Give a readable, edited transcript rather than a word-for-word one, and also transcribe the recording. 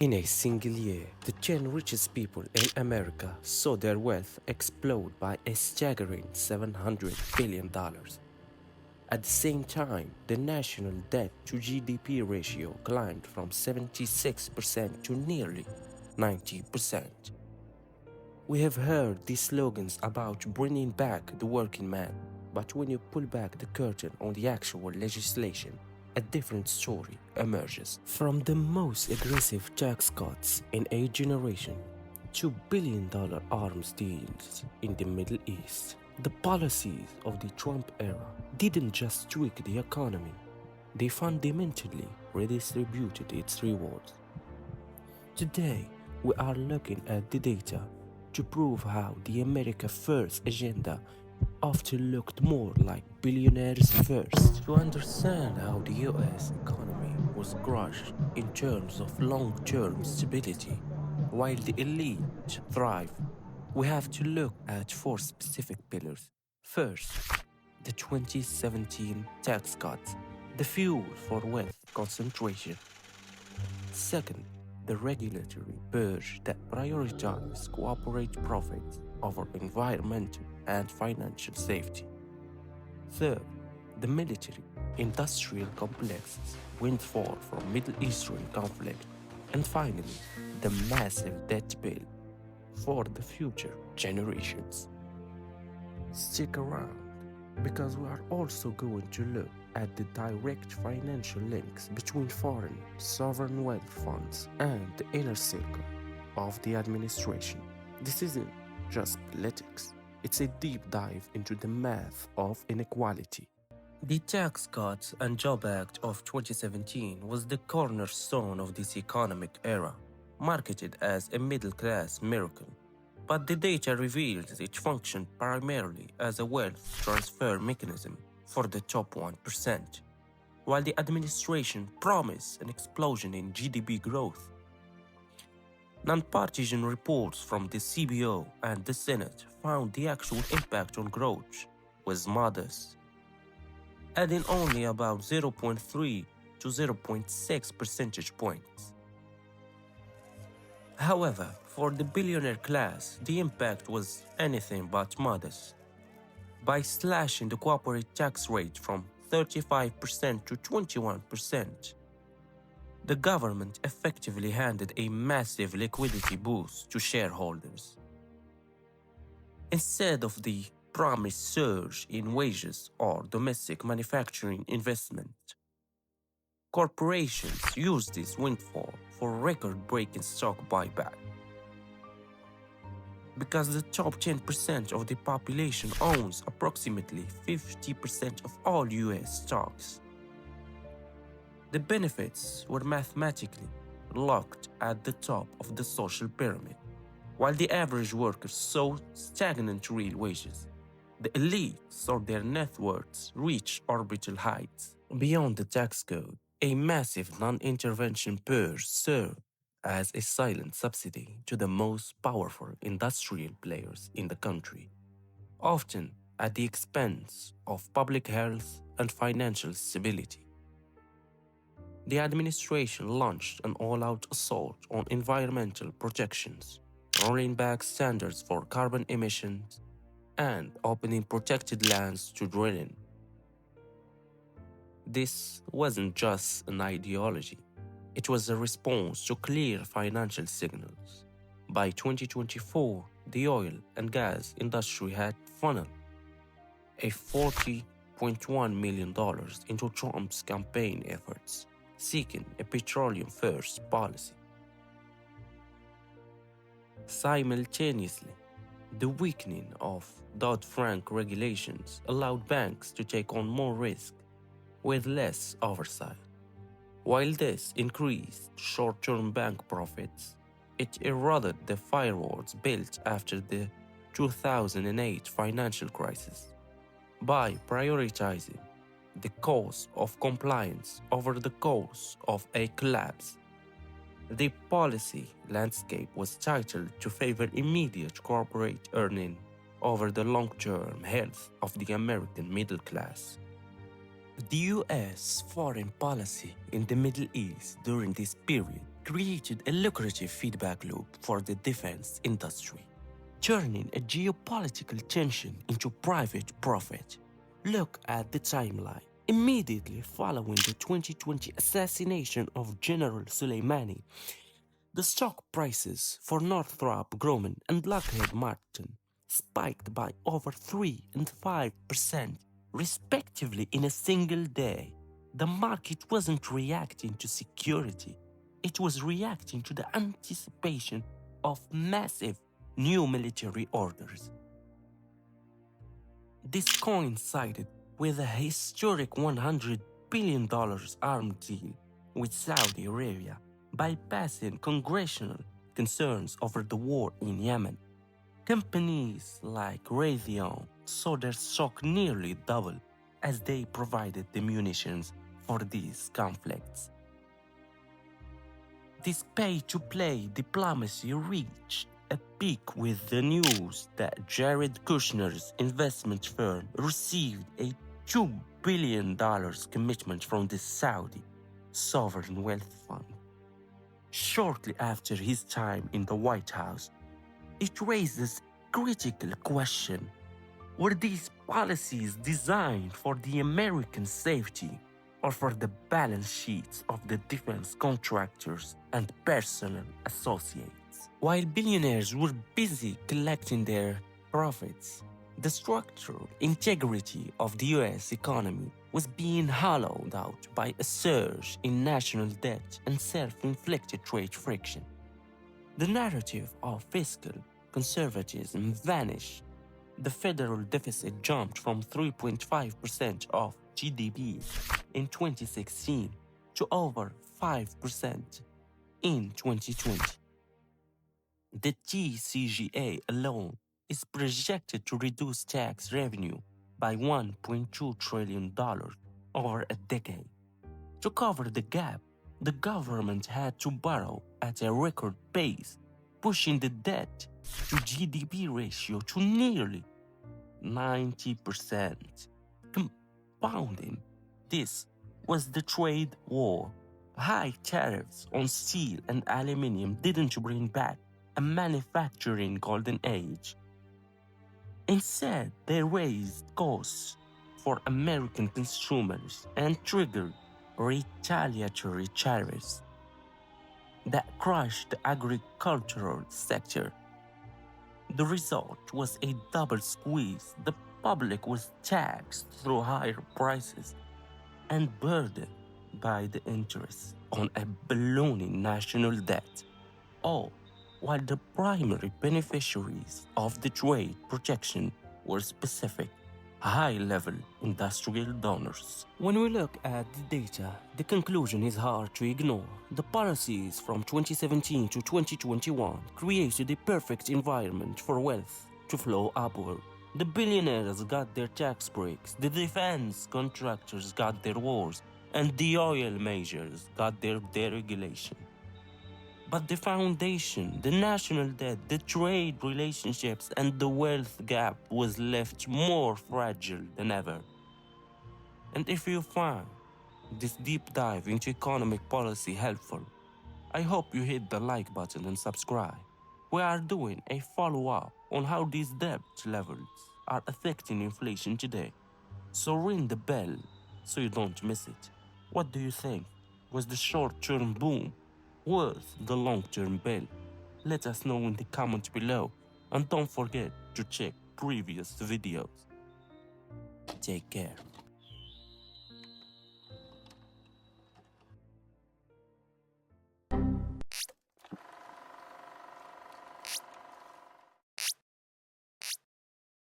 In a single year, the 10 richest people in America saw their wealth explode by a staggering $700 billion. At the same time, the national debt-to-GDP ratio climbed from 76% to nearly 90%. We have heard these slogans about bringing back the working man, but when you pull back the curtain on the actual legislation, a different story emerges. From the most aggressive tax cuts in a generation to billion-dollar arms deals in the Middle East, the policies of the Trump era didn't just tweak the economy, they fundamentally redistributed its rewards. Today, we are looking at the data to prove how the America First agenda often looked more like billionaires first. To understand how the US economy was crushed in terms of long-term stability, while the elite thrived, we have to look at four specific pillars. First, the 2017 tax cuts, the fuel for wealth concentration. Second, the regulatory purge that prioritizes corporate profits over environmental and financial safety. Third, the military-industrial complexes windfall from Middle Eastern conflict. And finally, the massive debt bill for the future generations. Stick around, because we are also going to look at the direct financial links between foreign sovereign wealth funds and the inner circle of the administration. This isn't just politics, it's a deep dive into the math of inequality. The Tax Cuts and Jobs Act of 2017 was the cornerstone of this economic era, marketed as a middle-class miracle. But the data reveals it functioned primarily as a wealth transfer mechanism for the top 1%, while the administration promised an explosion in GDP growth. Non-partisan reports from the CBO and the Senate found the actual impact on growth was modest, adding only about 0.3 to 0.6 percentage points. However, for the billionaire class, the impact was anything but modest. By slashing the corporate tax rate from 35% to 21%, the government effectively handed a massive liquidity boost to shareholders. Instead of the promised surge in wages or domestic manufacturing investment, corporations used this windfall for record-breaking stock buyback. Because the top 10% of the population owns approximately 50% of all US stocks, the benefits were mathematically locked at the top of the social pyramid. While the average worker saw stagnant real wages, the elite saw their net worths reach orbital heights. Beyond the tax code, a massive non-intervention purge served as a silent subsidy to the most powerful industrial players in the country, often at the expense of public health and financial stability. The administration launched an all-out assault on environmental protections, rolling back standards for carbon emissions and opening protected lands to drilling. This wasn't just an ideology. It was a response to clear financial signals. By 2024, the oil and gas industry had funneled a $40.1 million into Trump's campaign efforts, seeking a petroleum-first policy. Simultaneously, the weakening of Dodd-Frank regulations allowed banks to take on more risk with less oversight. While this increased short-term bank profits, it eroded the firewalls built after the 2008 financial crisis. By prioritizing the cost of compliance over the cost of a collapse, the policy landscape was titled to favor immediate corporate earning over the long-term health of the American middle class. The US foreign policy in the Middle East during this period created a lucrative feedback loop for the defense industry, turning a geopolitical tension into private profit. Look at the timeline. Immediately following the 2020 assassination of General Soleimani, the stock prices for Northrop Grumman and Lockheed Martin spiked by over 3 and 5%, respectively, in a single day. The market wasn't reacting to security, it was reacting to the anticipation of massive new military orders. This coincided with a historic $100 billion arms deal with Saudi Arabia, bypassing congressional concerns over the war in Yemen. Companies like Raytheon saw their stock nearly double as they provided the munitions for these conflicts. This pay-to-play diplomacy reached a peak with the news that Jared Kushner's investment firm received a $2 billion commitment from the Saudi sovereign wealth fund. Shortly after his time in the White House, it raises a critical question. Were these policies designed for the American safety or for the balance sheets of the defense contractors and personal associates? While billionaires were busy collecting their profits, the structural integrity of the US economy was being hollowed out by a surge in national debt and self-inflicted trade friction. The narrative of fiscal conservatism vanished. The federal deficit jumped from 3.5% of GDP in 2016 to over 5% in 2020. The TCGA alone is projected to reduce tax revenue by $1.2 trillion over a decade. To cover the gap, the government had to borrow at a record pace, pushing the debt-to-GDP ratio to nearly 90%. Compounding this was the trade war. High tariffs on steel and aluminium didn't bring back a manufacturing golden age. Instead, they raised costs for American consumers and triggered retaliatory tariffs that crushed the agricultural sector. The result was a double squeeze. The public was taxed through higher prices and burdened by the interest on a ballooning national debt, all while the primary beneficiaries of the trade protection were specific, high-level industrial donors. When we look at the data, the conclusion is hard to ignore. The policies from 2017 to 2021 created a perfect environment for wealth to flow upward. The billionaires got their tax breaks, the defense contractors got their wars, and the oil majors got their deregulation. But the foundation, the national debt, the trade relationships, and the wealth gap was left more fragile than ever. And if you find this deep dive into economic policy helpful, I hope you hit the like button and subscribe. We are doing a follow-up on how these debt levels are affecting inflation today. So ring the bell so you don't miss it. What do you think? Was the short-term boom worth the long-term bill? Let us know in the comments below, and don't forget to check previous videos. Take care.